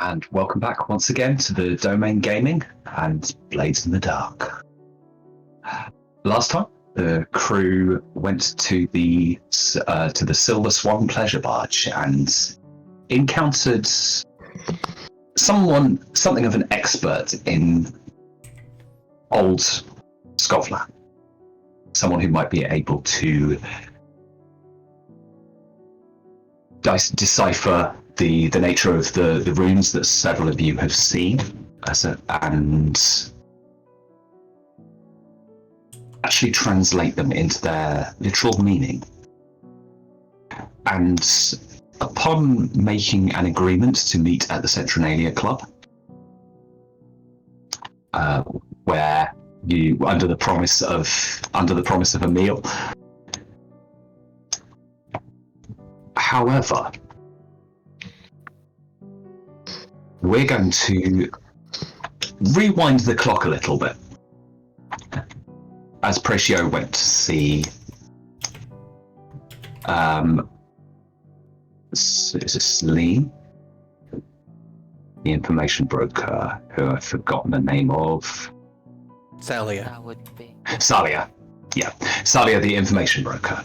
And welcome back once again to the Domain Gaming and Blades in the Dark. Last time, the crew went to the Silver Swan pleasure barge and encountered something of an expert in old Scotland. Someone who might be able to decipher the nature of the runes that several of you have seen, and actually translate them into their literal meaning. And upon making an agreement to meet at the Centrinalia Club, where you, under the promise of a meal. However, we're going to rewind the clock a little bit. As Praescio went to see is it Celine? The information broker, who I've forgotten the name of. Salia. That would be. Salia. Yeah. Salia, the information broker.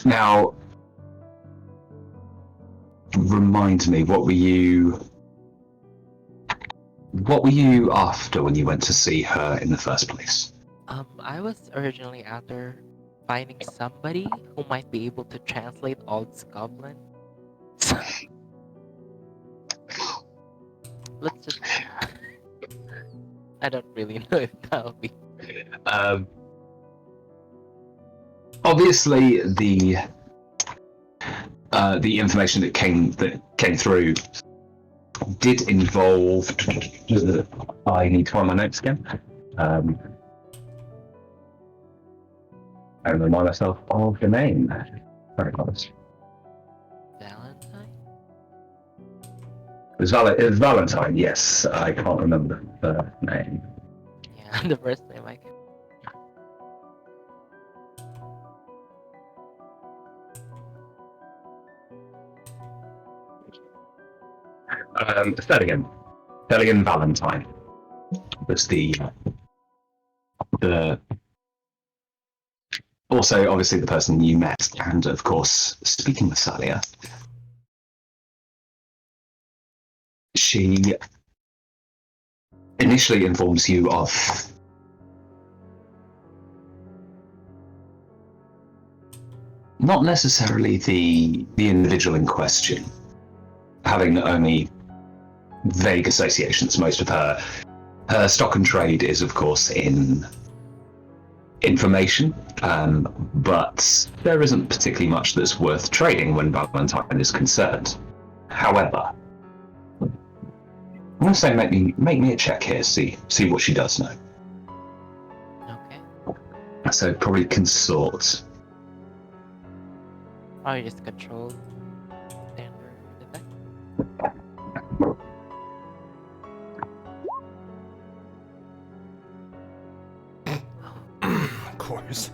Now, remind me, what were you after when you went to see her in the first place? I was originally after finding somebody who might be able to translate old Scotland. Let's just. I don't really know if that'll be. Obviously, the information that came through did involve. I need to find my notes again. I remind myself of the name. Very close. Valentine? It was Valentine, yes. I can't remember the name. Yeah, the first name I can. Thelian Valentine was the also obviously the person you met, and of course, speaking with Salia, she initially informs you of not necessarily the individual in question, having only vague associations. Most of her stock and trade is, of course, in information, but there isn't particularly much that's worth trading when Valentine is concerned. However, I'm going to say make me a check here, see what she does know. Okay. So probably consort. Or just control standard effect. Of course.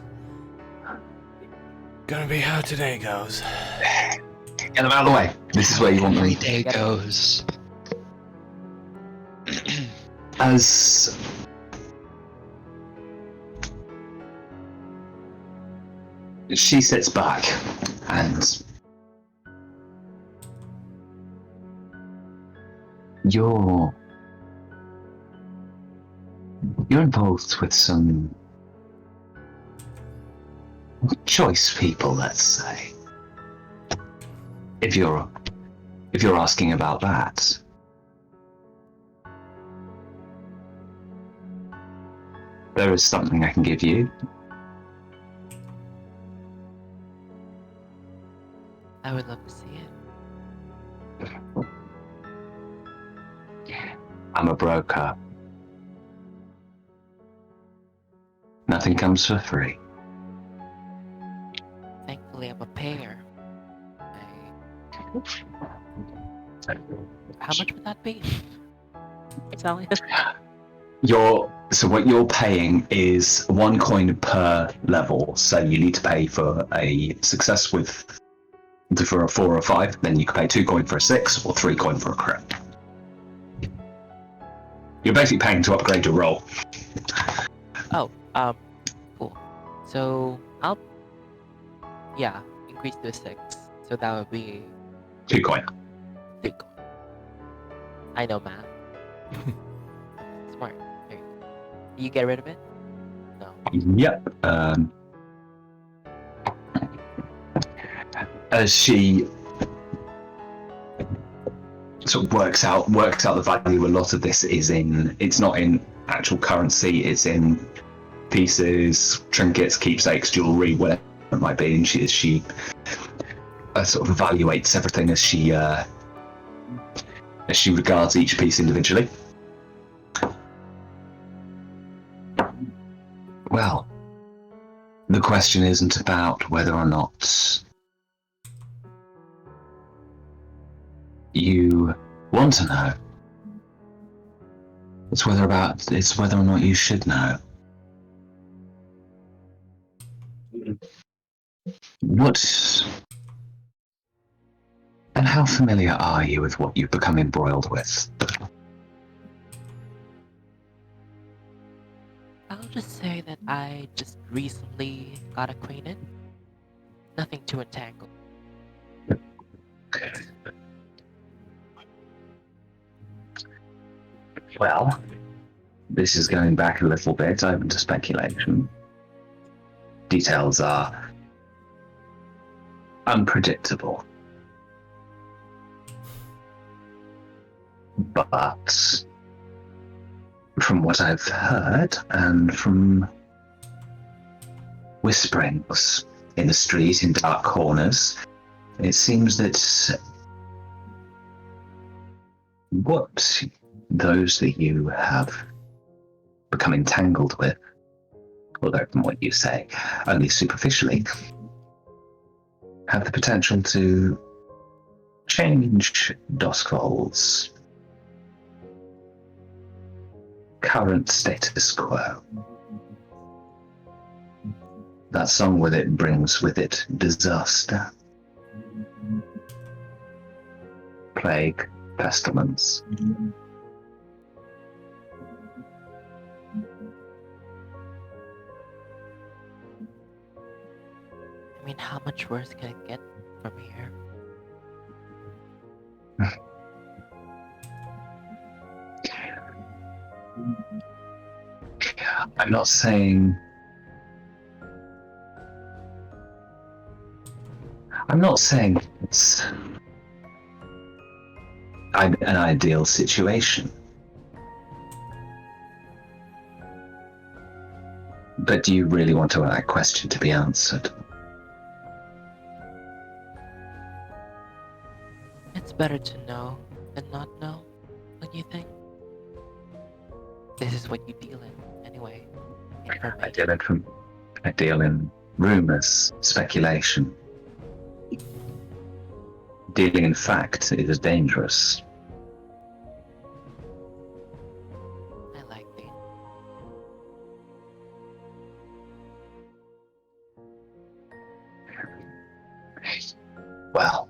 Gonna be how today goes. Get them out of the way. This is where you want me. Day goes. As she sits back and you're involved with some choice people, let's say. If you're asking about that. There is something I can give you. I would love to see it. I'm a broker. Nothing comes for free. Thankfully, I'm a payer. How much would that be? Sally? What you're paying is 1 coin per level, so you need to pay for a success with for a 4 or 5, then you can pay 2 coin for a 6 or 3 coin for a crit. You're basically paying to upgrade your roll. Oh, cool. So I'll increase to a 6. So that would be 2 coin. 3 coin. I know math. Smart. There you go. You get rid of it? No. Yep. As she sort of works out the value, a lot of this is it's not in actual currency, it's in pieces, trinkets, keepsakes, jewelry, whatever it might be, and she sort of evaluates everything as she regards each piece individually. Well, the question isn't about whether or not you want to know. It's whether or not you should know. What and how familiar are you with what you've become embroiled with? I'll just say that I just recently got acquainted. Nothing too entangled. Well, this is going back a little bit, open to speculation. Details are unpredictable. But from what I've heard and from whisperings in the street, in dark corners, it seems that what those that you have become entangled with, although from what you say, only superficially, have the potential to change Dusk's current status quo. That song with it brings with it disaster, plague, pestilence. I mean, how much worse can it get from here? I'm not saying it's an ideal situation. But do you really want that question to be answered? It's better to know than not know, don't you think? This is what you deal in, anyway. I deal in rumors, speculation. Dealing in fact is dangerous. I like that. Well,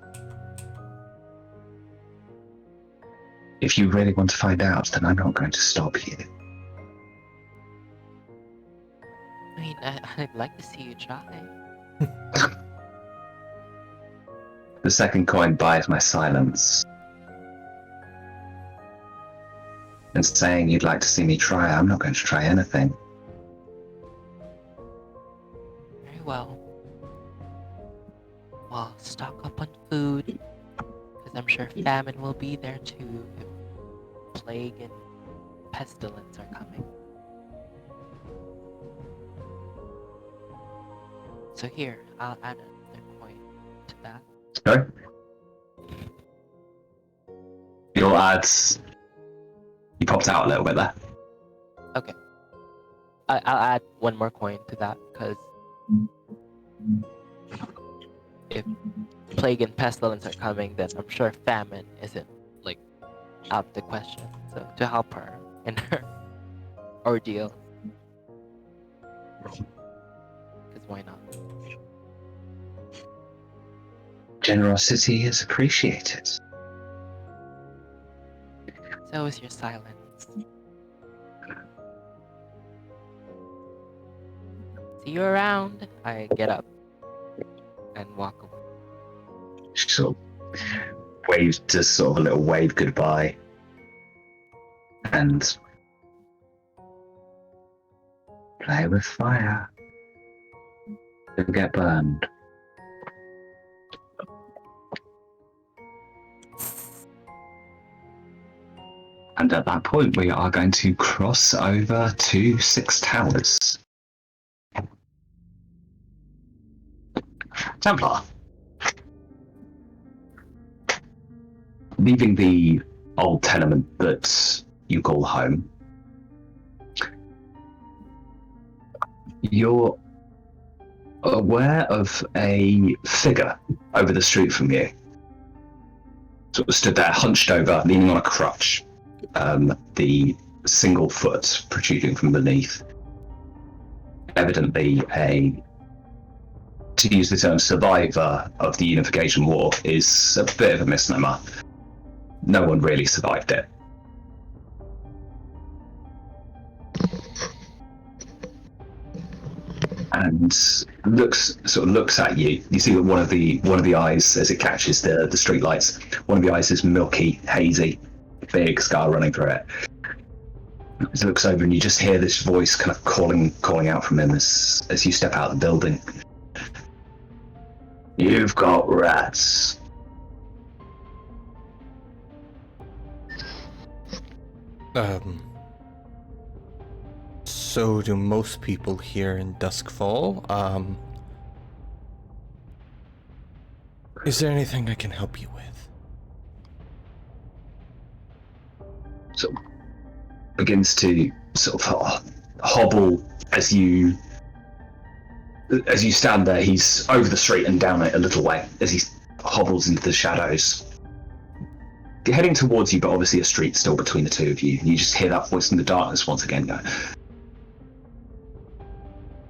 if you really want to find out, then I'm not going to stop you. I mean, I'd like to see you try. The second coin buys my silence. And saying you'd like to see me try, I'm not going to try anything. Very well. Well, stock up on food, because I'm sure famine will be there too if plague and pestilence are coming. So here, I'll add another coin to that. Sorry? Your ads. You popped out a little bit there. Okay. I'll add one more coin to that, because if plague and pestilence are coming, then I'm sure famine isn't, like, out the question. So, to help her in her ordeal. Because why not? Generosity is appreciated. So is your silence. See you around. I get up and walk away. Sort of waves, just sort of a little wave goodbye, and play with fire. Don't get burned. And at that point, we are going to cross over to Six Towers. Templar. Leaving the old tenement that you call home, you're aware of a figure over the street from you. Sort of stood there, hunched over, leaning on a crutch, the single foot protruding from beneath. Evidently to use the term survivor of the Unification War is a bit of a misnomer. No one really survived it. And looks at you. You see that one of the eyes, as it catches the street lights, one of the eyes is milky, hazy, big scar running through it. As it looks over, and you just hear this voice kind of calling out from him as you step out of the building. You've got rats. So do most people here in Duskfall. Is there anything I can help you with? Sort of begins to sort of hobble as you stand there. He's over the street and down it a little way as he hobbles into the shadows, heading towards you, but obviously a street still between the two of you. You just hear that voice in the darkness once again go,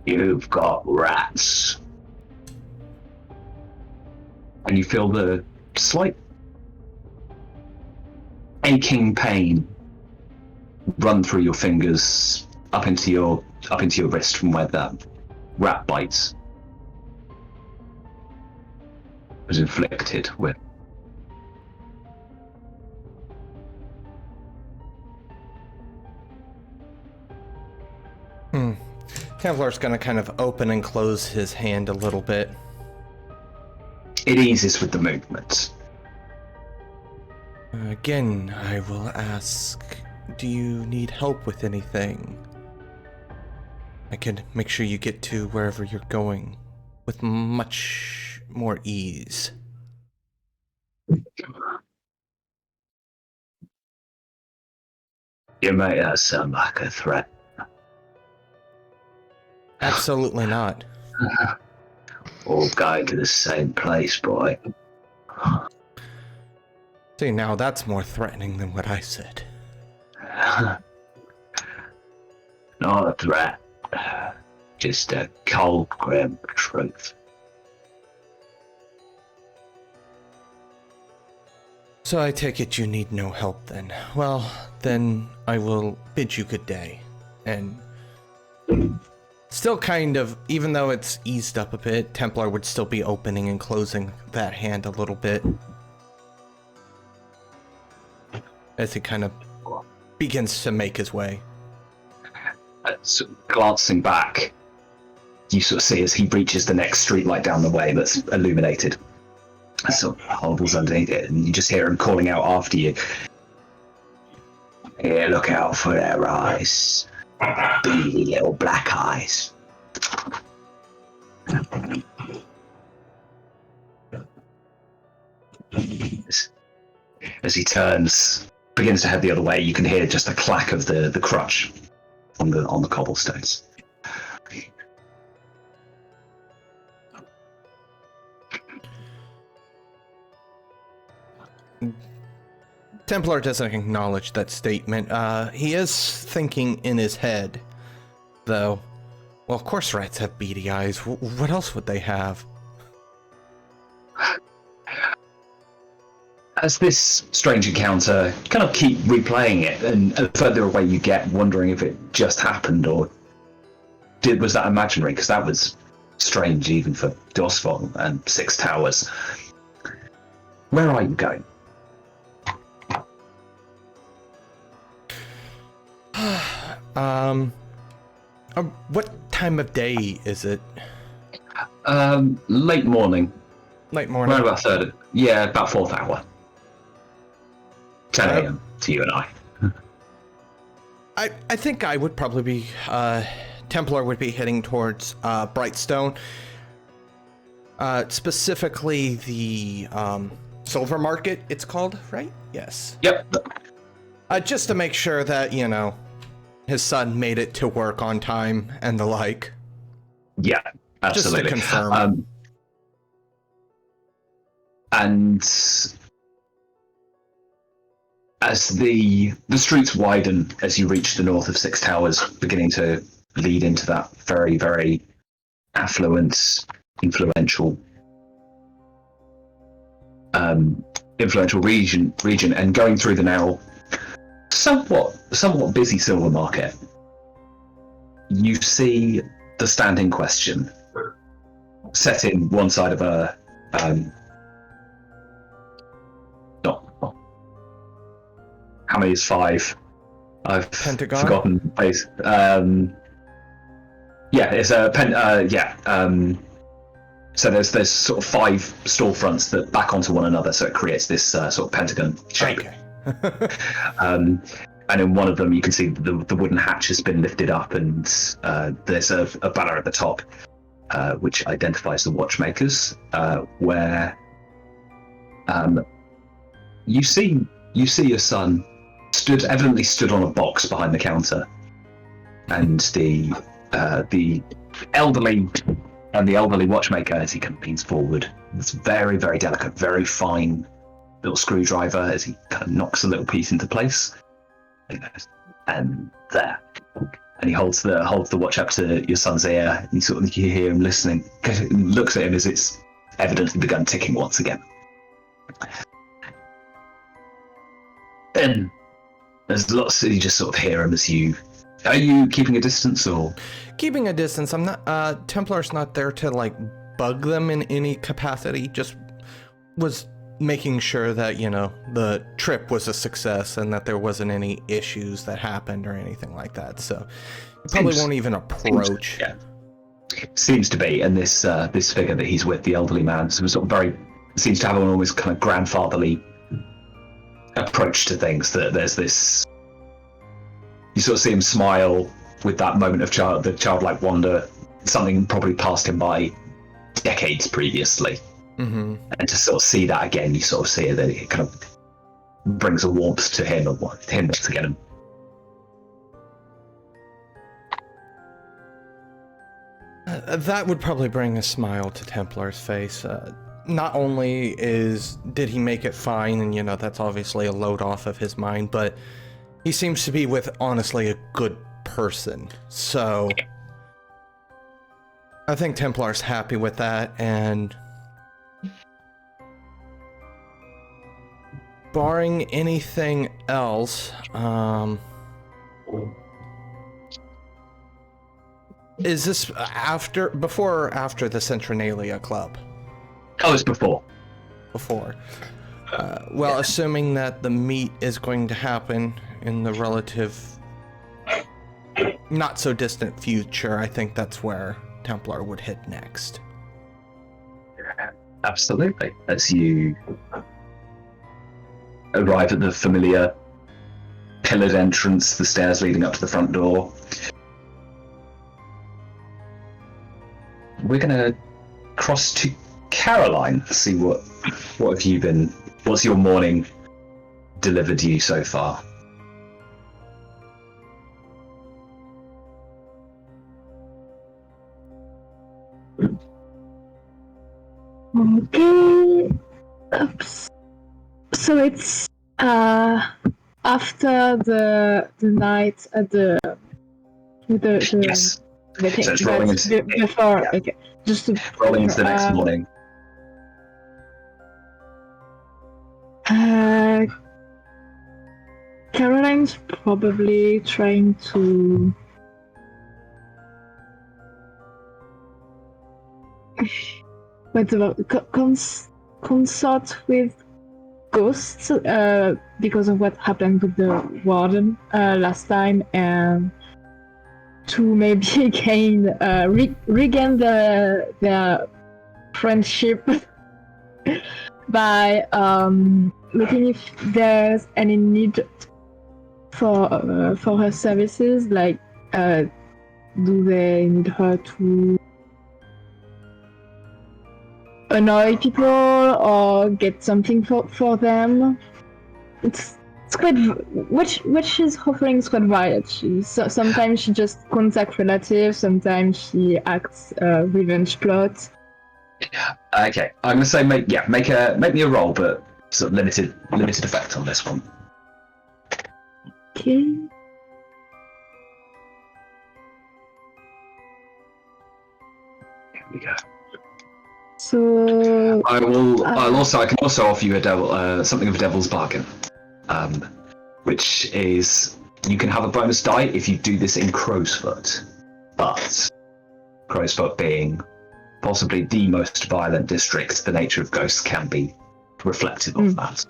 "You've got rats." And you feel the slight aching pain run through your fingers up into your wrist from where that rat bites was inflicted with. Templar's gonna kind of open and close his hand a little bit. It eases with the movement. Again, I will ask, do you need help with anything? I can make sure you get to wherever you're going with much more ease. You make that sound like a threat. Absolutely not. All going to the same place, boy. See, now that's more threatening than what I said. Not a threat. Just a cold, grim truth. So I take it you need no help then. Well, then I will bid you good day. And still kind of, even though it's eased up a bit, Templar would still be opening and closing that hand a little bit. As he kind of begins to make his way. So glancing back, you sort of see as he reaches the next streetlight down the way that's illuminated. Sort of hobbles underneath it, and you just hear him calling out after you. Here, look out for their eyes. Beady little black eyes. As he begins to head the other way, you can hear just the clack of the crutch on the cobblestones. Templar doesn't acknowledge that statement. He is thinking in his head, though. Well, of course rats have beady eyes. What else would they have? As this strange encounter, you kind of keep replaying it, and the further away you get, wondering if it just happened or was that imaginary? Because that was strange even for Dosfong and Six Towers. Where are you going? What time of day is it? Late morning. Late morning. Around about third. Yeah, about 4th hour. 10 a.m. to you and I. I think I would probably be, Templar would be heading towards, Brightstone. Specifically the, Silver Market, it's called, right? Yes. Yep. Just to make sure that, you know, his son made it to work on time and the like. Yeah, absolutely. Just to confirm. And as the streets widen as you reach the north of Six Towers, beginning to lead into that very, very affluent, influential region, and going through the now somewhat busy silver market, you see the stand in question set in one side of a how many is 5? I've Pentagon? forgotten. Yeah, it's a so there's sort of 5 storefronts that back onto one another, so it creates this sort of pentagon shape. Okay. And in one of them, you can see the wooden hatch has been lifted up, and there's a banner at the top, which identifies the watchmakers, where you see your son evidently stood on a box behind the counter, and the elderly watchmaker, as he kind of leans forward, it's very, very delicate, very fine little screwdriver as he kind of knocks a little piece into place, and there, and he holds the watch up to your son's ear, and you hear him listening. Looks at him as it's evidently begun ticking once again. And there's lots. You just sort of hear him as you. Are you keeping a distance or? Keeping a distance. I'm not. Templar's not there to like bug them in any capacity. Just was making sure that, you know, the trip was a success and that there wasn't any issues that happened or anything like that. So you probably won't even approach. Seems to be, and this figure that he's with, the elderly man, sort of seems to have an almost kind of grandfatherly approach to things. That there's this, you sort of see him smile with that moment of the childlike wonder, something probably passed him by decades previously. Mm-hmm. And to sort of see that again, you sort of see that it kind of brings a warmth to him once again. That would probably bring a smile to Templar's face. Not only did he make it fine, and, you know, that's obviously a load off of his mind, but he seems to be with, honestly, a good person. So I think Templar's happy with that, and barring anything else, is this before or after the Centrinalia Club? Oh, it's before. Before. Well, assuming that the meet is going to happen in the relative not so distant future, I think that's where Templar would hit next. Absolutely. As you arrive at the familiar pillared entrance, the stairs leading up to the front door, we're gonna cross to Caroline to see what's your morning delivered you so far. Okay. Oops. So it's after the night at the Yes. the thing, So it's rolling into before. yeah. Okay, just to rolling into the next morning. Caroline's probably trying to. What's about consort with ghosts because of what happened with the warden last time, and to maybe regain their friendship by looking if there's any need for her services, like do they need her to annoy people or get something for them. It's quite what she's offering is quite varied. Sometimes she just contacts relatives, sometimes she acts revenge plot. Okay, I'm gonna say make me a roll, but sort of limited effect on this one. Okay. Here we go. So I can also offer you something of a devil's bargain, which is you can have a bonus die if you do this in Crowsfoot, but Crowsfoot being possibly the most violent district, the nature of ghosts can be reflective of that.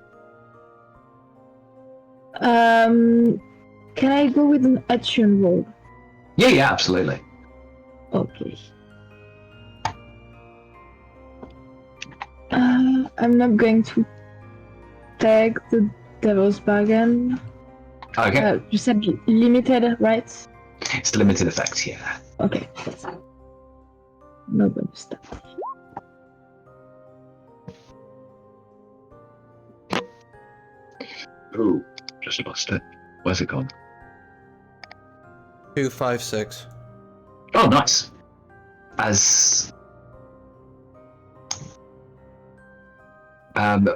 Can I go with an action roll? Yeah, absolutely. Okay. I'm not going to take the devil's bargain. Okay. You said limited, right? It's limited effect, yeah. Okay. No bonus stuff. Ooh, just lost it. Where's it gone? 256. Oh, nice. As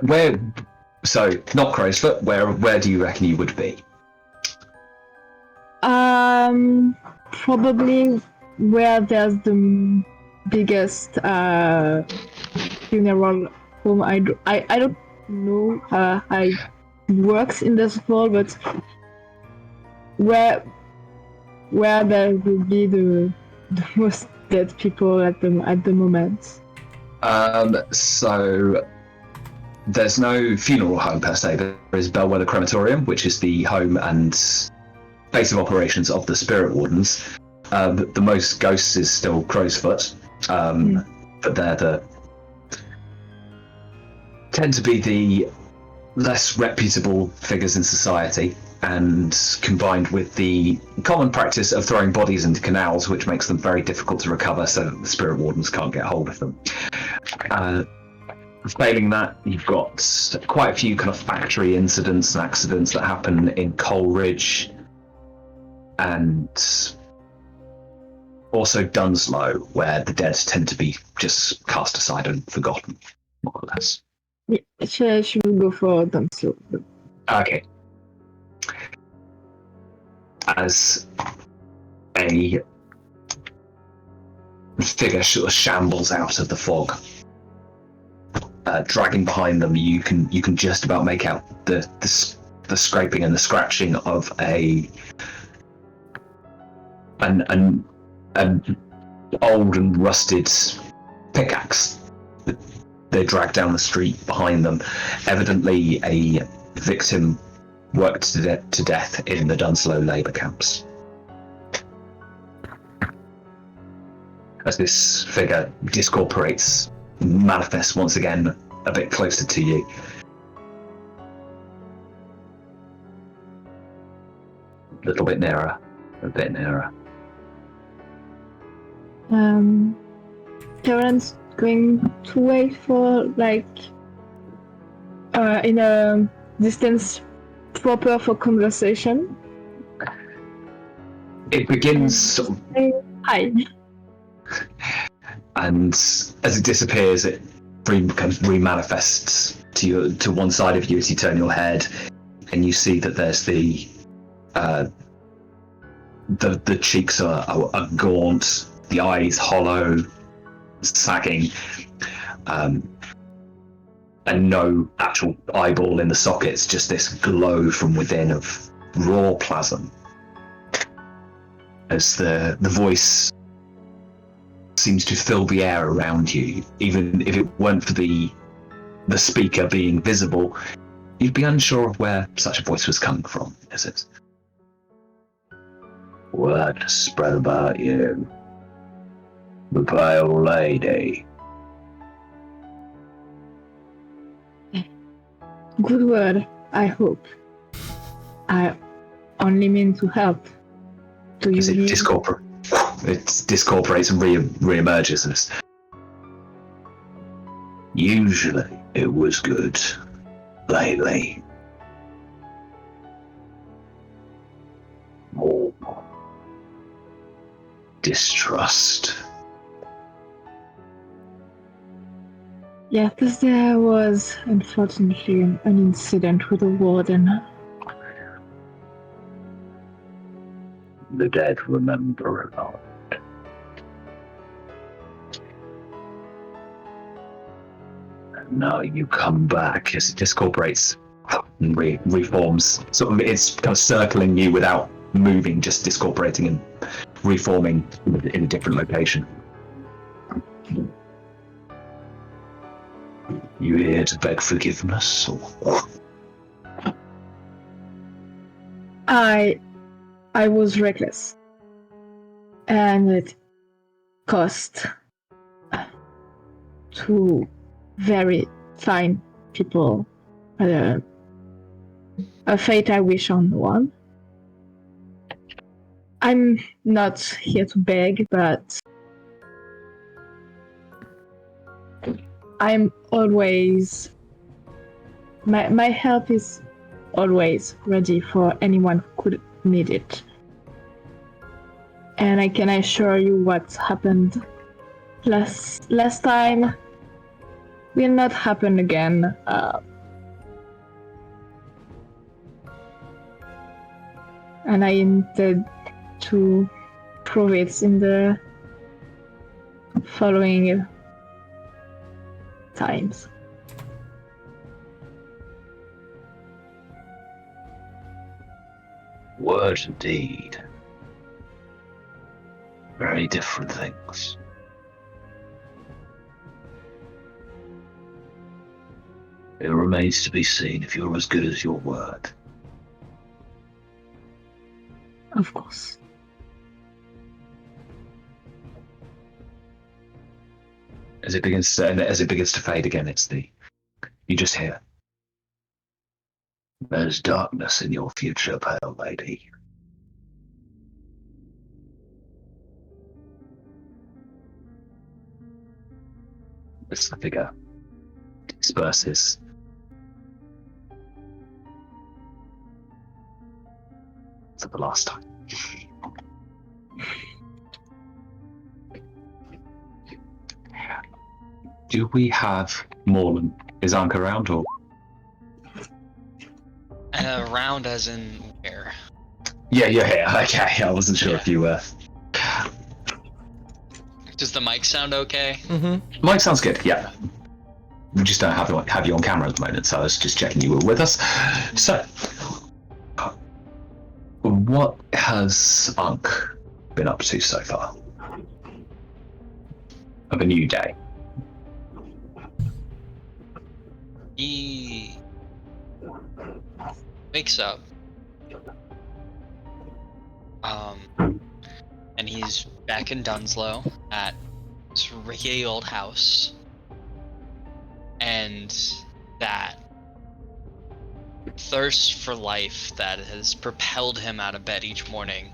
where? So not Crowsfoot. Where do you reckon you would be? Probably where there's the biggest funeral home. I don't know how it works in this world, but where there will be the most dead people at the moment. So there's no funeral home per se. There is Bellwether Crematorium, which is the home and base of operations of the Spirit Wardens. The most ghosts is still Crowsfoot, but they're tend to be the less reputable figures in society, and combined with the common practice of throwing bodies into canals, which makes them very difficult to recover, so that the Spirit Wardens can't get hold of them. Failing that, you've got quite a few kind of factory incidents and accidents that happen in Coleridge, and also Dunslow, where the dead tend to be just cast aside and forgotten, more or less. Yeah, she will go for Dunslow. Okay. As a figure sort of shambles out of the fog, dragging behind them, you can just about make out the scraping and the scratching of an old and rusted pickaxe that they drag down the street behind them. Evidently a victim worked to death in the Dunslow labour camps. As this figure discorporates, manifests once again a bit closer to you. A little bit nearer, a bit nearer. Karen's going to wait for in a distance proper for conversation. It begins sort of, hi. and as it disappears, it remanifests to one side of you as you turn your head, and you see that there's the cheeks are gaunt, the eyes hollow, sagging, and no actual eyeball in the sockets, just this glow from within of raw plasm. As the voice seems to fill the air around you, even if it weren't for the speaker being visible, you'd be unsure of where such a voice was coming from, is it? Word spread about you, the pale lady. Good word, I hope. I only mean to help. Do you As it mean... discorporates and re-emerges. And usually it was good. Lately, more distrust. Yeah, because there was, unfortunately, an incident with the warden. The dead remember a lot. And now you come back as it discorporates and reforms. Sort of, it's kind of circling you without moving, just discorporating and reforming in a different location. You here to beg forgiveness, or? I was reckless. And it cost two very fine people a fate I wish on one. I'm not here to beg, but I'm always... My help is always ready for anyone who could need it. And I can assure you what happened last time will not happen again. And I intend to prove it in the following times. Word and deed. Very different things. It remains to be seen if you're as good as your word. Of course. As it begins to fade again, you just hear. There's darkness in your future, pale lady. As the figure disperses. For the last time. Do we have Morland? Is Ankh around, or? Around as in where? Yeah, you're here. Okay, I wasn't sure if you were. Does the mic sound okay? Mm-hmm. Mic sounds good, yeah. We just don't have you on camera at the moment, so I was just checking you were with us. So, what has Ankh been up to so far? Of a new day? He wakes up, and he's back in Dunslow at this rickety old house, and that thirst for life that has propelled him out of bed each morning,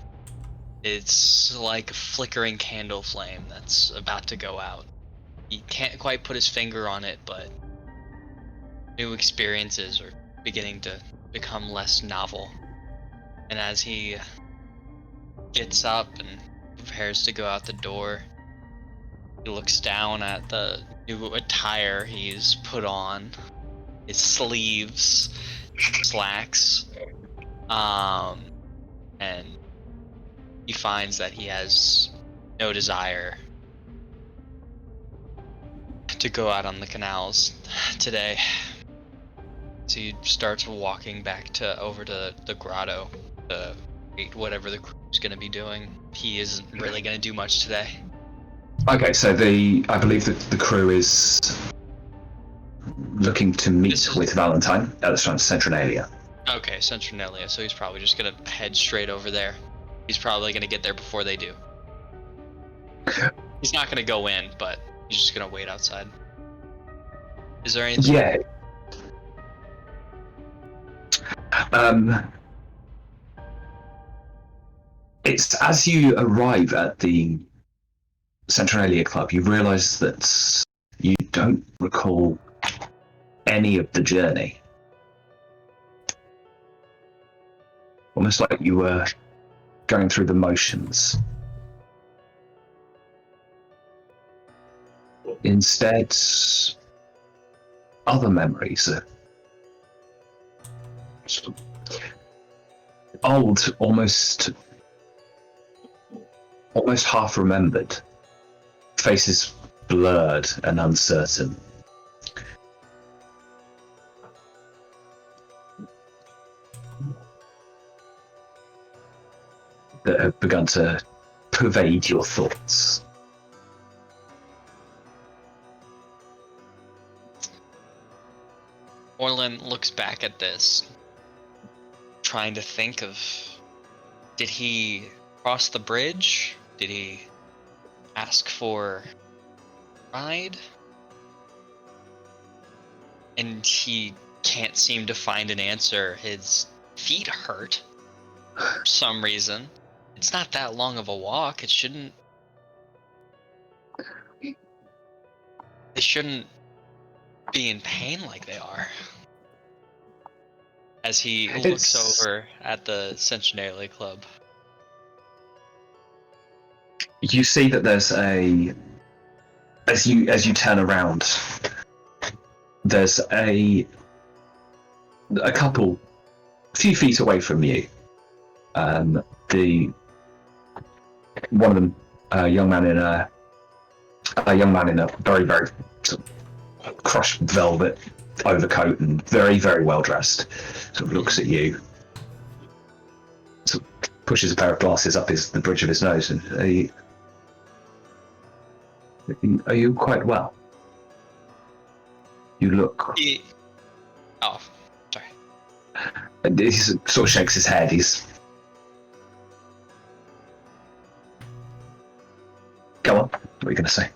it's like a flickering candle flame that's about to go out. He can't quite put his finger on it, but new experiences are beginning to become less novel. And as he gets up and prepares to go out the door, he looks down at the new attire he's put on, his sleeves, slacks, and he finds that he has no desire to go out on the canals today. So he starts walking back over to the grotto to wait whatever the crew's gonna be doing. He isn't really gonna do much today. Okay, so I believe that the crew is looking to meet with Valentine at the Centralia. Okay, Centralia, so he's probably just gonna head straight over there. He's probably gonna get there before they do. He's not gonna go in, but he's just gonna wait outside. Is there anything? Yeah. It's as you arrive at the Centralia Club, you realise that you don't recall any of the journey. Almost like you were going through the motions. Instead, other memories are old, almost half remembered. Faces blurred and uncertain. That have begun to pervade your thoughts. Orlin looks back at this, trying to think of, did he cross the bridge? Did he ask for a ride? And he can't seem to find an answer. His feet hurt for some reason. It's not that long of a walk. They shouldn't be in pain like they are. As he looks over at the Centenary Club. You see that there's as you turn around, there's a few feet away from you. One of them, a young man in a very, very sort of crushed velvet overcoat and very, very well dressed, sort of looks at you, sort of pushes a pair of glasses up the bridge of his nose, and are you quite well? You look. Oh, sorry. And he sort of shakes his head. Go on. What are you going to say?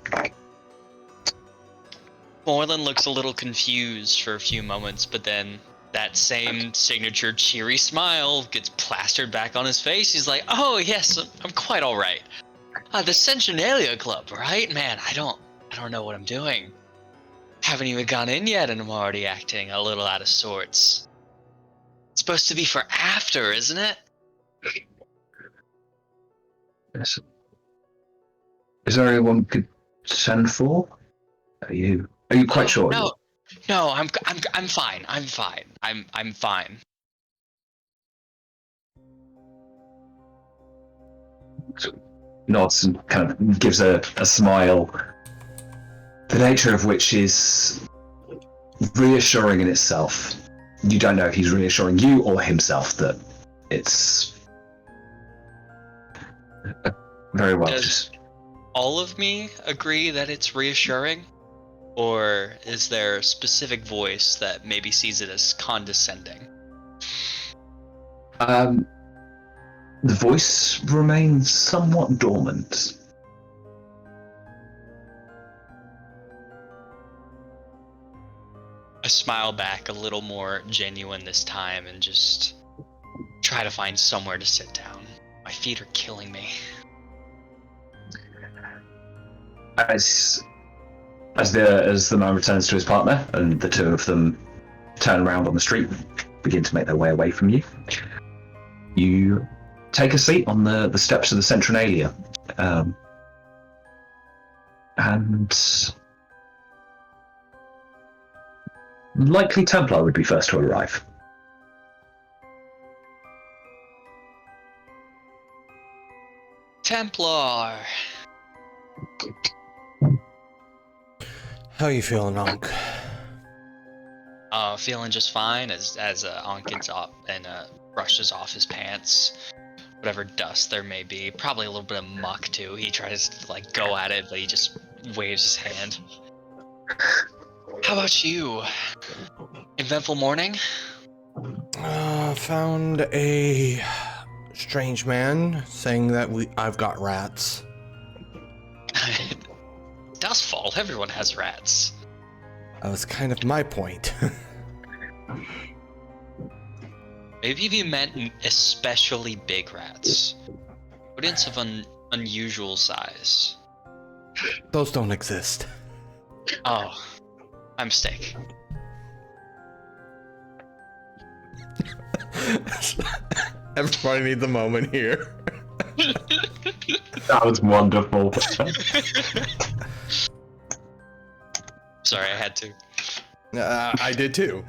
Orlin looks a little confused for a few moments, but then that same signature cheery smile gets plastered back on his face. He's like, "Oh yes, I'm quite all right. The Centenalia Club, right? Man, I don't know what I'm doing. Haven't even gone in yet, and I'm already acting a little out of sorts. It's supposed to be for after, isn't it?" Yes. Is there anyone we could send for? Are you quite sure? No, I'm fine. I'm fine. Nods and kind of gives a smile, the nature of which is reassuring in itself. You don't know if he's reassuring you or himself that it's very well. Does all of me agree that it's reassuring? Or is there a specific voice that maybe sees it as condescending? The voice remains somewhat dormant. I smile back a little more genuine this time and just try to find somewhere to sit down. My feet are killing me. As the man returns to his partner and the two of them turn around on the street and begin to make their way away from you, you take a seat on the steps of the Centralia, and likely Templar would be first to arrive. Templar! How you feeling, Ankh? Feeling just fine as Ankh gets up and brushes off his pants. Whatever dust there may be, probably a little bit of muck too. He tries to like go at it, but he just waves his hand. How about you? Eventful morning? Found a strange man saying that I've got rats. Dustfall, everyone has rats. That was kind of my point. Maybe if you meant especially big rats. Rodents of unusual size. Those don't exist. Oh, my mistake. Everybody needs a moment here. That was wonderful. Sorry, I had to. I did too.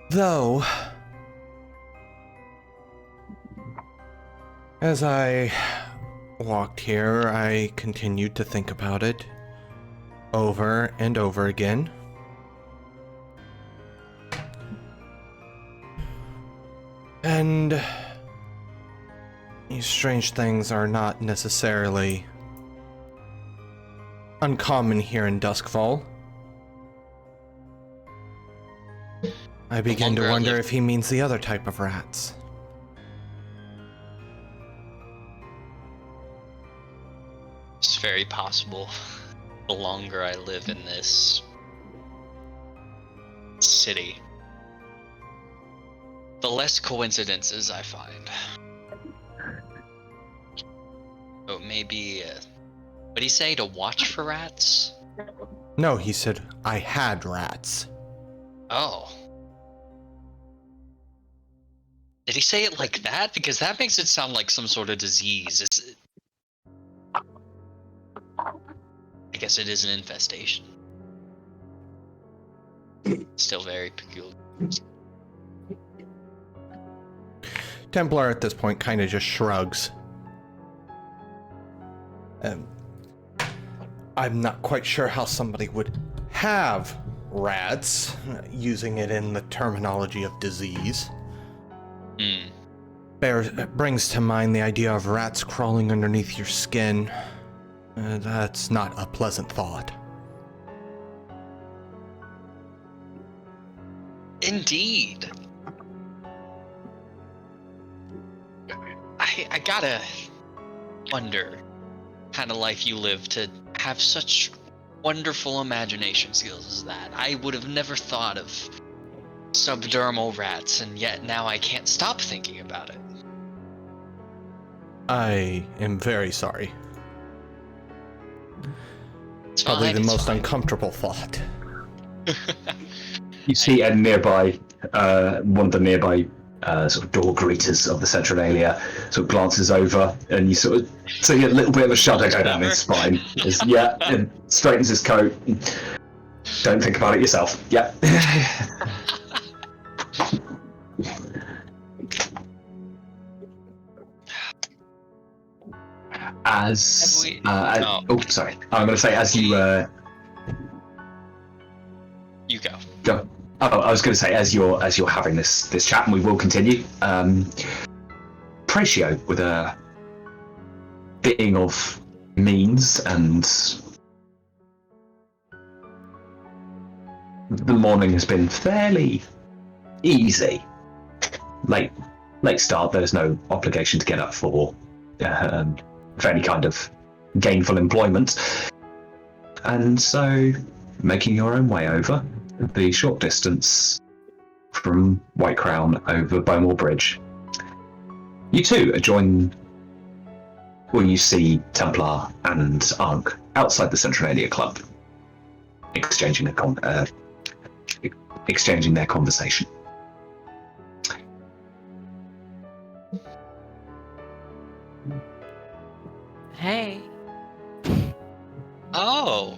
Though, as I walked here, I continued to think about it over and over again. And these strange things are not necessarily uncommon here in Duskfall. I begin to wonder if he means the other type of rats. It's very possible. The longer I live in this city, the less coincidences I find. Oh, maybe. What did he say? To watch for rats? No, he said I had rats. Oh. Did he say it like that? Because that makes it sound like some sort of disease. I guess it is an infestation. Still very peculiar. Templar at this point kind of just shrugs. I'm not quite sure how somebody would have rats, using it in the terminology of disease. Brings to mind the idea of rats crawling underneath your skin. That's not a pleasant thought. Indeed. I gotta wonder kind of life you live to have such wonderful imagination skills as that. I would have never thought of subdermal rats, and yet now I can't stop thinking about it. I am very sorry. It's Probably fine, the it's most fine. uncomfortable thought. You see a nearby, one of the nearby sort of door greeters of the Centralia sort of glances over, and you sort of see a little bit of a shudder go down his spine. And straightens his coat. Don't think about it yourself. Yeah. Sorry. I'm going to say as you. You go. Go. Oh, I was going to say as you're having this chat, and we will continue. Praescio, with a being of means, and the morning has been fairly easy. Late start. There's no obligation to get up for any kind of gainful employment, and so making your own way over the short distance from White Crown over Bowmore Bridge. You two join when you see Templar and Ankh outside the Centralia Club, exchanging their conversation. Hey. Oh,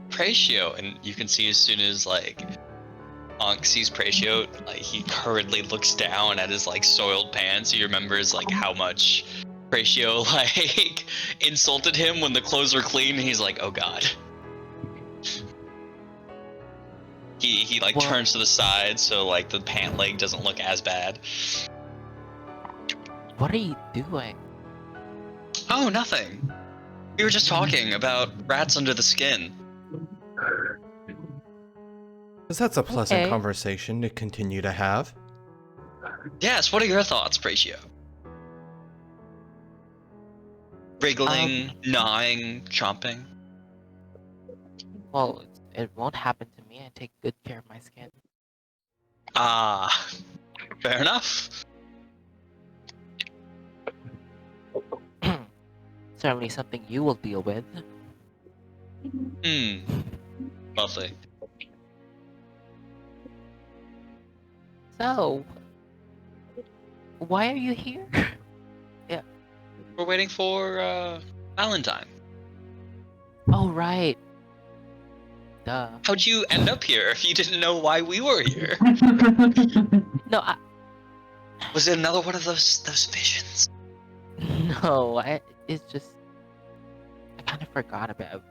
Praescio, and you can see as soon as like Ankh sees Praescio, like he hurriedly looks down at his like soiled pants. He remembers like how much Praescio like insulted him when the clothes were clean. And he's like, oh god. He like Well- turns to the side so like the pant leg doesn't look as bad. What are you doing? Oh, nothing. We were just talking about rats under the skin. Because that's a pleasant Okay. conversation to continue to have. Yes, what are your thoughts, Praescio? Wriggling, gnawing, chomping. Well, it won't happen to me. I take good care of my skin. Ah, fair enough. Certainly something you will deal with. Lovely. So, why are you here? We're waiting for Valentine. Oh, right. Duh. How'd you end up here if you didn't know why we were here? No, Was it another one of those visions? no, it's just, I kind of forgot about.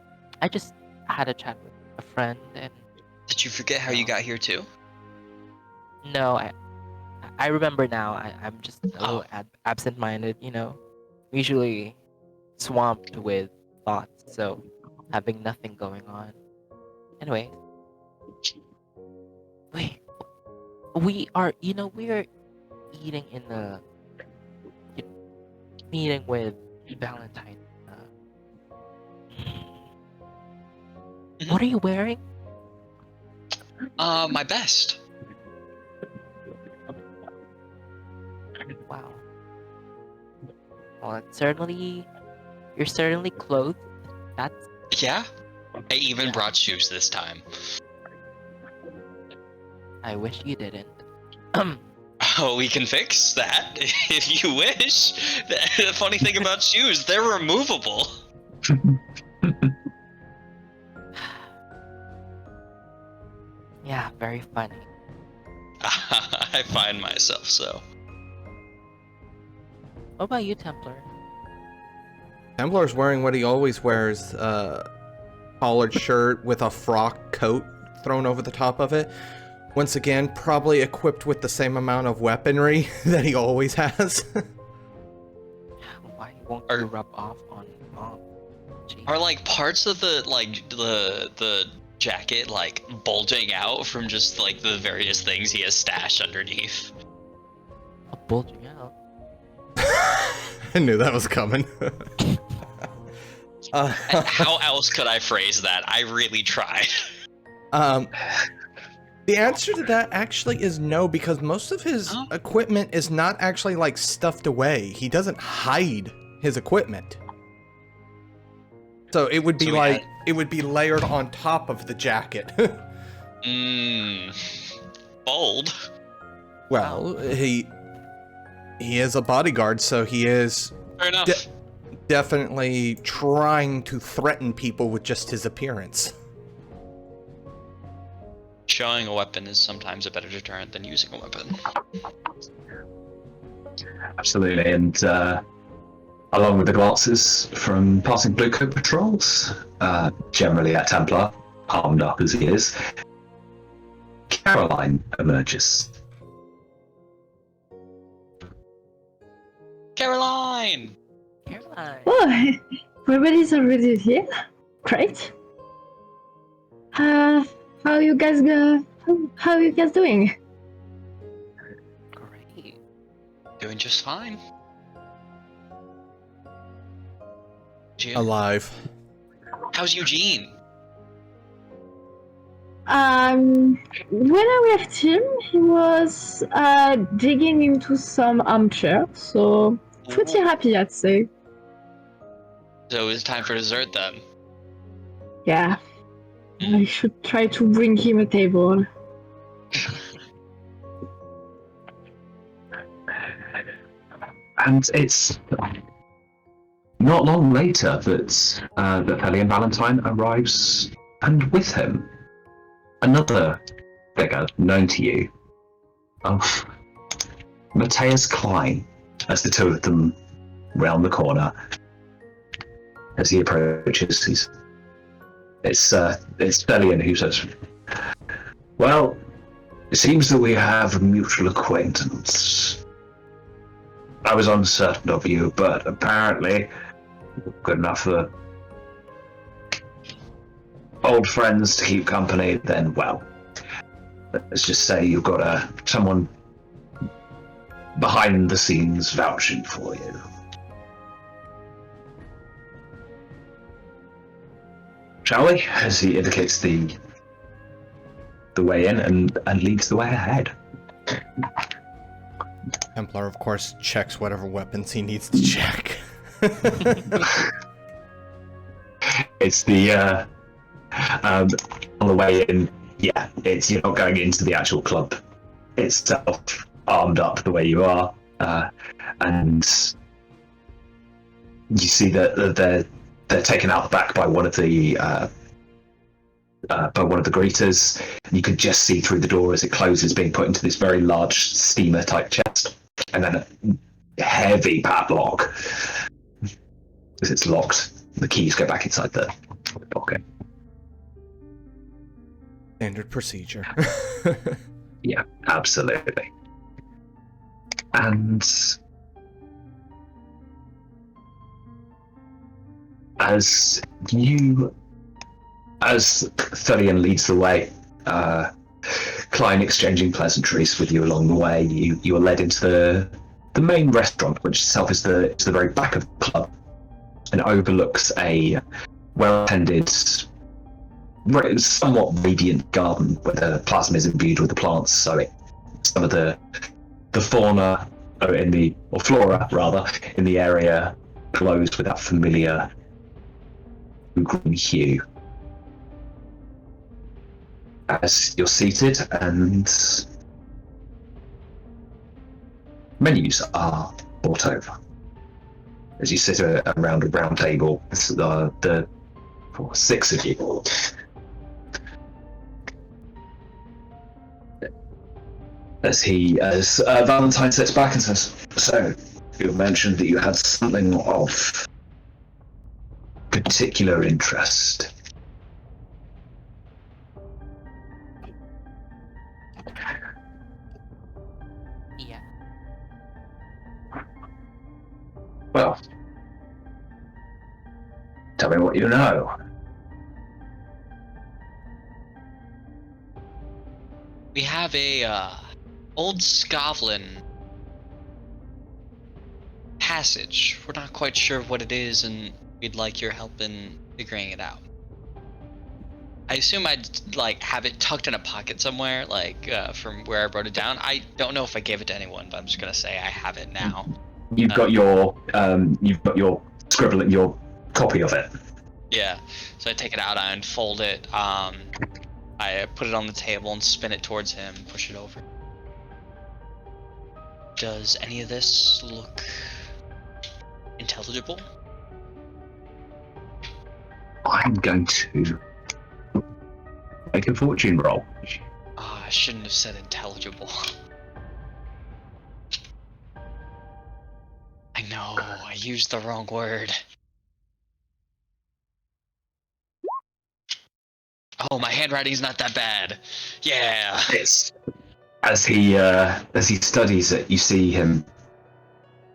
I just had a chat with a friend, and Did you forget how you got here too? no, I remember now. I'm just a little Oh. absent-minded, you know, usually swamped with thoughts, so having nothing going on. Anyway, we are eating in the meeting with Valentine. What are you wearing? My best. Wow. Well, you're certainly clothed. That's Yeah? I even Yeah. brought shoes this time. I wish you didn't. Oh, we can fix that if you wish. The funny thing about shoes, they're removable. Yeah, very funny. I find myself so. What about you, Templar? Templar's wearing what he always wears, collared shirt with a frock coat thrown over the top of it. Once again, probably equipped with the same amount of weaponry that he always has. Why won't Are- you rub off on Mom? Gee. Are like parts of the jacket like bulging out from just like the various things he has stashed underneath? Bulging out. I knew that was coming. How else could I phrase that? I really tried. The answer to that actually is no, because most of his Oh. equipment is not actually like stuffed away. He doesn't hide his equipment. So it would be So we like had- it would be layered on top of the jacket. Bold. Well, he is a bodyguard, so he is Fair enough. definitely trying to threaten people with just his appearance. Showing a weapon is sometimes a better deterrent than using a weapon. Absolutely, and along with the glances from passing blue coat patrols, generally a Templar, armed up as he is, Caroline emerges. Caroline! Caroline. Oh, everybody's already here. Great. How you guys how are you guys doing? Great. Doing just fine. Eugene? Alive. How's Eugene? When I left him, he was digging into some armchair, so pretty happy, I'd say. So it's time for dessert then. Yeah. I should try to bring him a table. And it's not long later that Ellie and Valentine arrives, and with him, another figure known to you of Matthias Klein, as the two of them round the corner. As he approaches, it's Delian who says, "Well, it seems that we have a mutual acquaintance. I was uncertain of you, but apparently good enough for old friends to keep company, then, well, let's just say you've got someone behind the scenes vouching for you." Shall we? As he indicates the way in and leads the way ahead. Templar, of course, checks whatever weapons he needs to check. It's the on the way in. Yeah, you're not going into the actual club itself, armed up the way you are, and you see that they're taken out the back by one of the greeters. You could just see through the door as it closes, being put into this very large steamer type chest, and then a heavy padlock. As it's locked, the keys go back inside the pocket. Standard procedure. Yeah, absolutely. And as Thurian leads the way, Klein exchanging pleasantries with you along the way, you are led into the main restaurant, which itself is the very back of the club, and overlooks a well-tended, somewhat radiant garden where the plasma is imbued with the plants, so some of the fauna, or flora rather, in the area glows with that familiar green hue. As you're seated and menus are brought over. As you sit around a round table, the 6 of you. As Valentine sits back and says, "So, you mentioned that you had something of particular interest." Yeah. Well, tell me what you know. We have a old Scotland passage. We're not quite sure what it is, and we'd like your help in figuring it out. I assume I'd have it tucked in a pocket somewhere, from where I wrote it down. I don't know if I gave it to anyone, but I'm just gonna say I have it now. You've got your scribble, your copy of it. Yeah. So I take it out, I unfold it, I put it on the table and spin it towards him, push it over. Does any of this look intelligible? I'm going to make a fortune roll. I shouldn't have said intelligible. I know, I used the wrong word. Oh, my handwriting's not that bad. Yeah. It's, as he studies it, you see him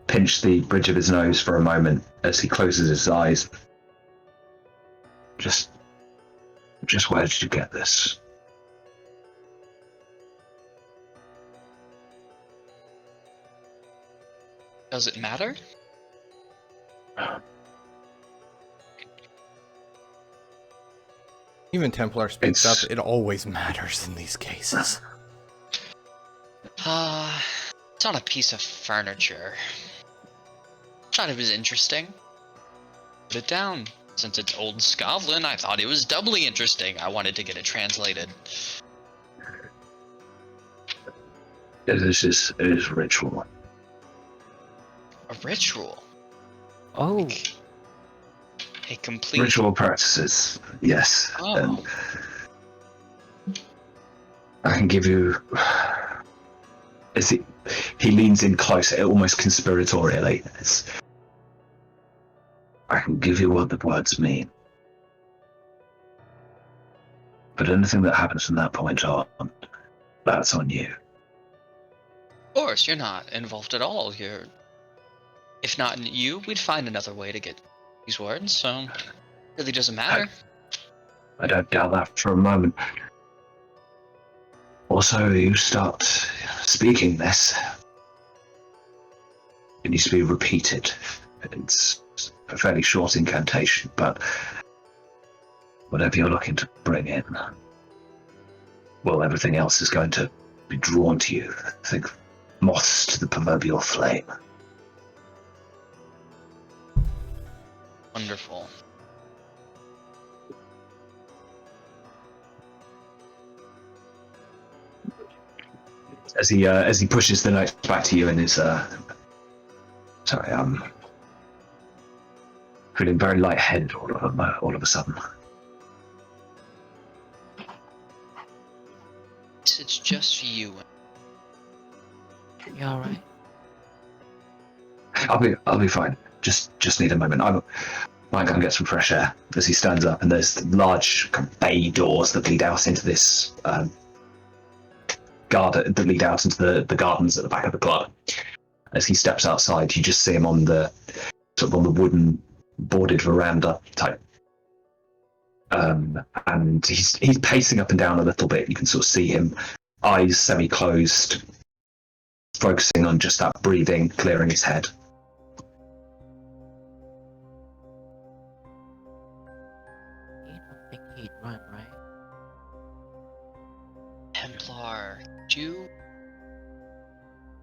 pinch the bridge of his nose for a moment as he closes his eyes. Just where did you get this? Does it matter? Even Templar speaks up. It always matters in these cases. It's on a piece of furniture. Thought it was interesting. Put it down. Since it's old Scotland, I thought it was doubly interesting. I wanted to get it translated. It is ritual. A ritual? Oh. A complete... Ritual practices, yes. Oh. I can give you. He leans in closer, almost conspiratorially. I can give you what the words mean. But anything that happens from that point on, that's on you. Of course, you're not involved at all. If not you, we'd find another way to get these words, so it really doesn't matter. I don't doubt that for a moment. Also, you start speaking this. It needs to be repeated. It's a fairly short incantation, but whatever you're looking to bring in, well, everything else is going to be drawn to you. Think moths to the proverbial flame. Wonderful. As he pushes the note back to you and is feeling very lightheaded all of a sudden. It's just you. You alright? I'll be fine. Just need a moment. I might go and get some fresh air. As he stands up, and there's large bay doors that lead out into this garden, that lead out into the gardens at the back of the club. As he steps outside, you just see him on the wooden boarded veranda type. And he's pacing up and down a little bit. You can sort of see him, eyes semi-closed, focusing on just that breathing, clearing his head. You don't think he'd run, right? Templar, could you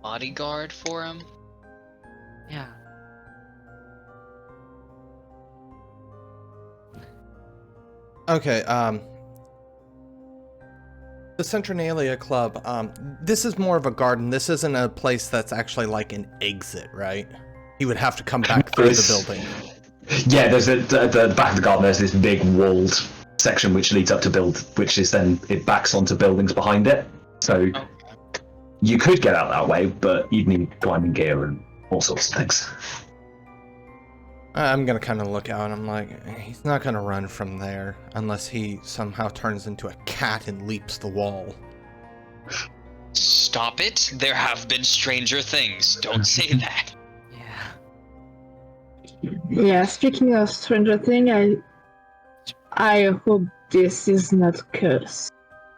bodyguard for him? Yeah. Okay, the Centralia Club, this is more of a garden. This isn't a place that's actually like an exit, right? He would have to come back through the building. Yeah, there's at the back of the garden, there's this big walled section which leads up to which is then, it backs onto buildings behind it. So you could get out that way, but you'd need climbing gear and all sorts of things. I'm gonna kind of look out and I'm like, he's not gonna run from there unless he somehow turns into a cat and leaps the wall. Stop it! There have been stranger things. Don't say that. Yeah. Yeah, speaking of Stranger Thing, I hope this is not cursed.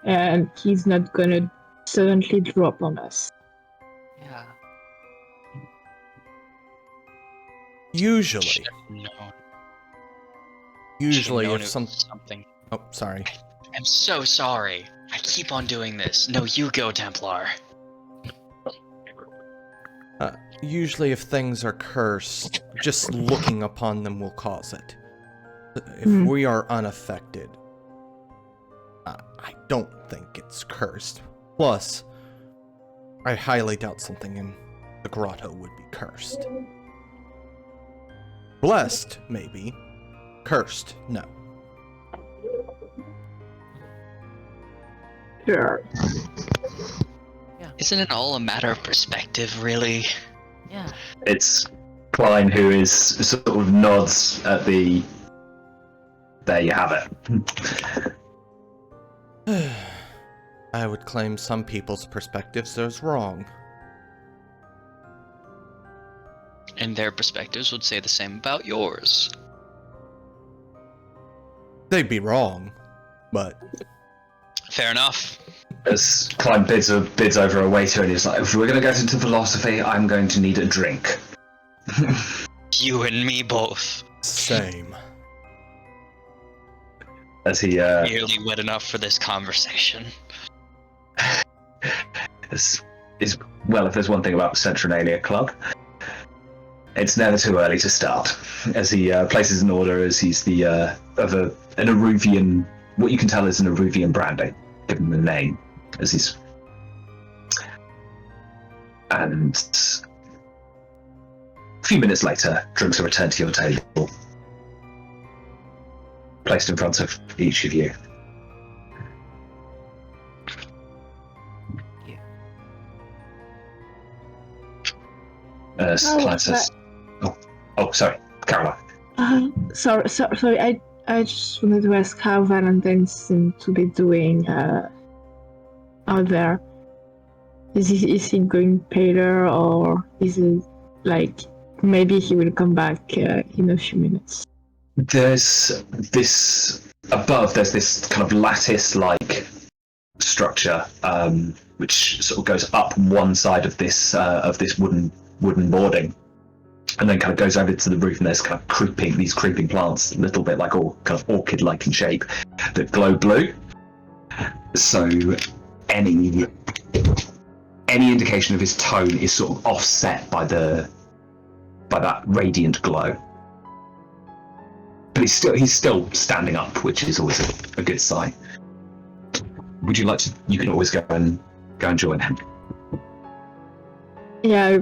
And he's not gonna suddenly drop on us. Yeah. Usually, if something. Oh, sorry. I'm so sorry. I keep on doing this. No, you go, Templar. Usually if things are cursed, just looking upon them will cause it. If we are unaffected, I don't think it's cursed. Plus, I highly doubt something in the grotto would be cursed. Blessed, maybe. Cursed, no. Sure. Isn't it all a matter of perspective, really? Yeah. It's Klein who is sort of nods at the... There you have it. I would claim some people's perspectives as wrong. And their perspectives would say the same about yours. They'd be wrong, but... Fair enough. As Klein bids over a waiter and he's like, if we're going to get into philosophy, I'm going to need a drink. You and me both. Same. As he... Nearly wet enough for this conversation. Well, if there's one thing about the Centralia Club, it's never too early to start. As he places an order, as he's the of an Eruvian, what you can tell is an Eruvian brandy, given the name, as he's, and a few minutes later, drinks are returned to your table, placed in front of each of you. Client says, oh, sorry, Caroline. Sorry. I just wanted to ask how Valentine seemed to be doing out there. Is he going paler, or is it like maybe he will come back in a few minutes? There's this above. There's this kind of lattice-like structure, which sort of goes up one side of this wooden boarding, and then kind of goes over to the roof. And there's kind of these creeping plants, a little bit like all kind of orchid-like in shape, that glow blue. So any indication of his tone is sort of offset by that radiant glow. But he's still standing up, which is always a good sign. Would you like to? You can always go and join him. Yeah,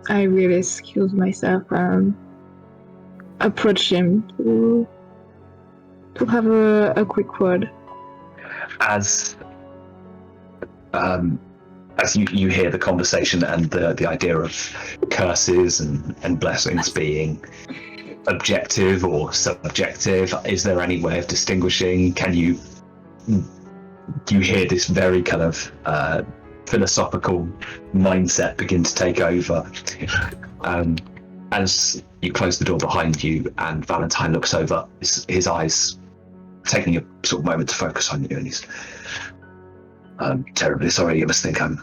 I will excuse myself and approach him to have a quick word. As you hear the conversation and the idea of curses and blessings being objective or subjective, is there any way of distinguishing? Can you hear this very kind of philosophical mindset begin to take over as you close the door behind you, and Valentine looks over, his eyes taking a sort of moment to focus on you, and he's I'm terribly sorry. You must think I'm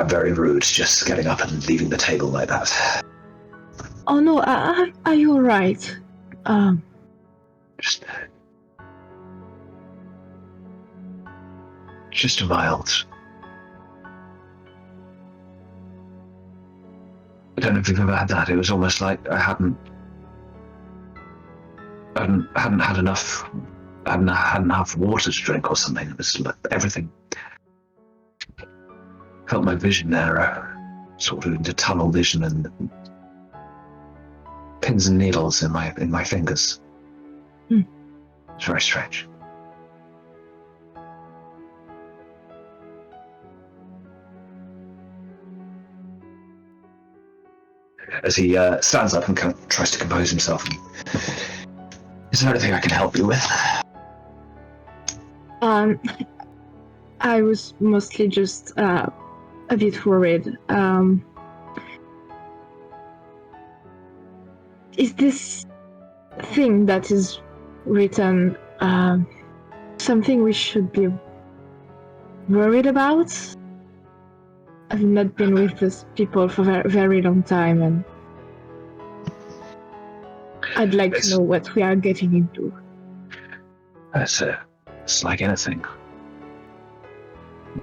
very rude, just getting up and leaving the table like that. Oh no, are you alright? Just a mild. I don't know if you've ever had that. It was almost like I hadn't had enough. I hadn't had enough water to drink or something. It was like everything. Felt my vision narrow, sort of into tunnel vision, and pins and needles in my fingers. It's very strange. As he stands up and kind of tries to compose himself. Is there anything I can help you with? I was mostly just a bit worried. Is this thing that is written something we should be worried about? I've not been with these people for a very long time, and I'd like to know what we are getting into. It's like anything.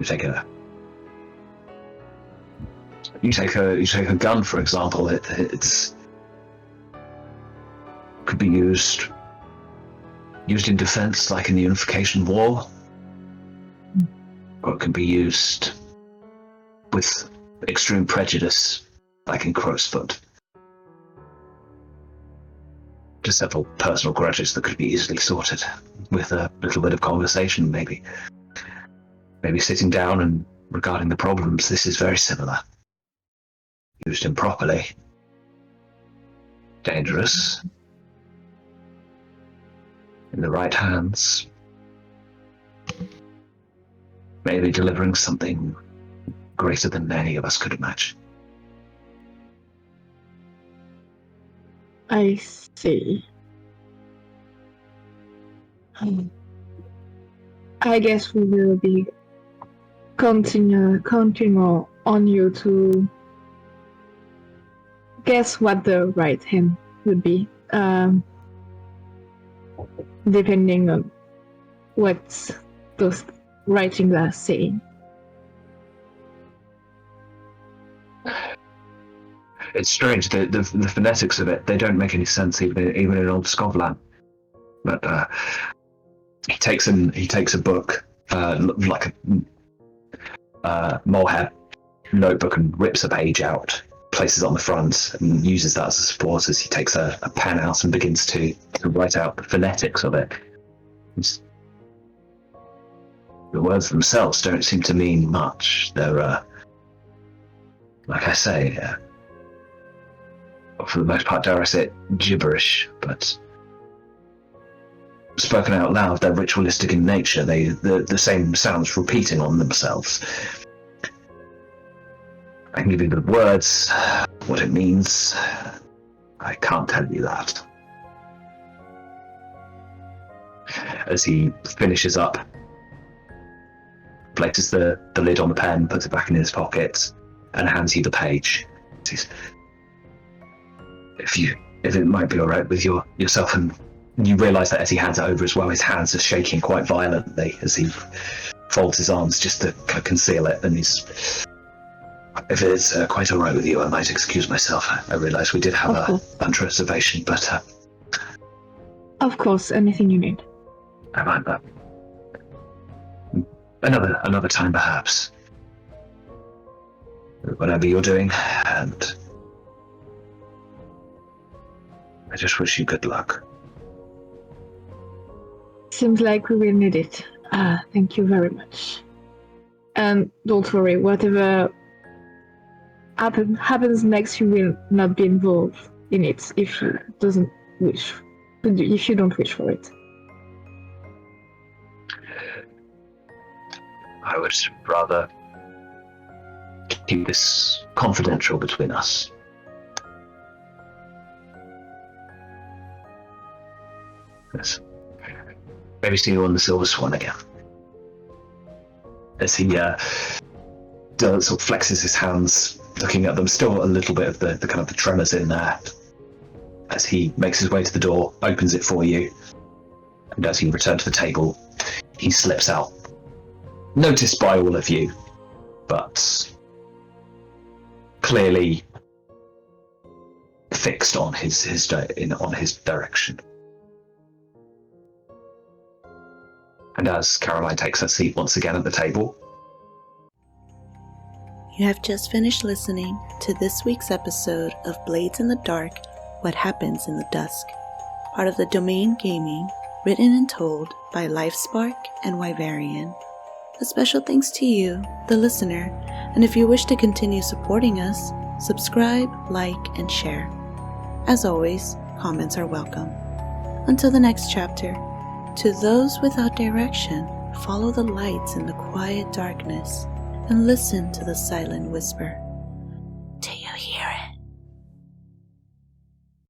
You take a gun, for example. It's could be used in defense, like in the Unification War, or it can be used with extreme prejudice, like in Crow's Foot. Just several personal grudges that could be easily sorted with a little bit of conversation, maybe. Maybe sitting down and regarding the problems. This is very similar. Used improperly. Dangerous. In the right hands. Maybe delivering something greater than any of us could imagine. I see. I guess we will be counting on you to guess what the right hand would be, depending on what those writings are saying. It's strange, the phonetics of it, they don't make any sense even in old Scotland. But he takes a book, like a mohair notebook, and rips a page out, places it on the front, and uses that as a support as he takes a pen out and begins to write out the phonetics of it. The words themselves don't seem to mean much. They're like I say, for the most part, dare I say it, gibberish, but spoken out loud, they're ritualistic in nature. The same sounds repeating on themselves. I can give you the words, what it means. I can't tell you that. As he finishes up, places the lid on the pen, puts it back in his pocket, and hands you the page. Says, if it might be all right with yourself, and you realise that as he hands it over as well, his hands are shaking quite violently as he folds his arms just to kind of conceal it. And he's, if it's quite all right with you, I might excuse myself. I realise we did have a lunch reservation, but of course, anything you need. I might another time perhaps. Whatever you're doing, and I just wish you good luck. Seems like we will need it. Thank you very much. And don't worry, whatever happens next, you will not be involved in it if you don't wish for it. I would rather keep this confidential between us. Yes. Maybe see you on the Silver Swan again. As he sort of flexes his hands, looking at them, still a little bit of the kind of the tremors in there. As he makes his way to the door, opens it for you, and as you return to the table, he slips out. Noticed by all of you, but clearly fixed on his direction. And as Caroline takes her seat once again at the table, you have just finished listening to this week's episode of Blades in the Dark: What Happens in the Dusk, part of the Domain Gaming, written and told by Livespark and Wyverian. A special thanks to you, the listener, and if you wish to continue supporting us, subscribe, like, and share. As always, comments are welcome. Until the next chapter, to those without direction, follow the lights in the quiet darkness and listen to the silent whisper.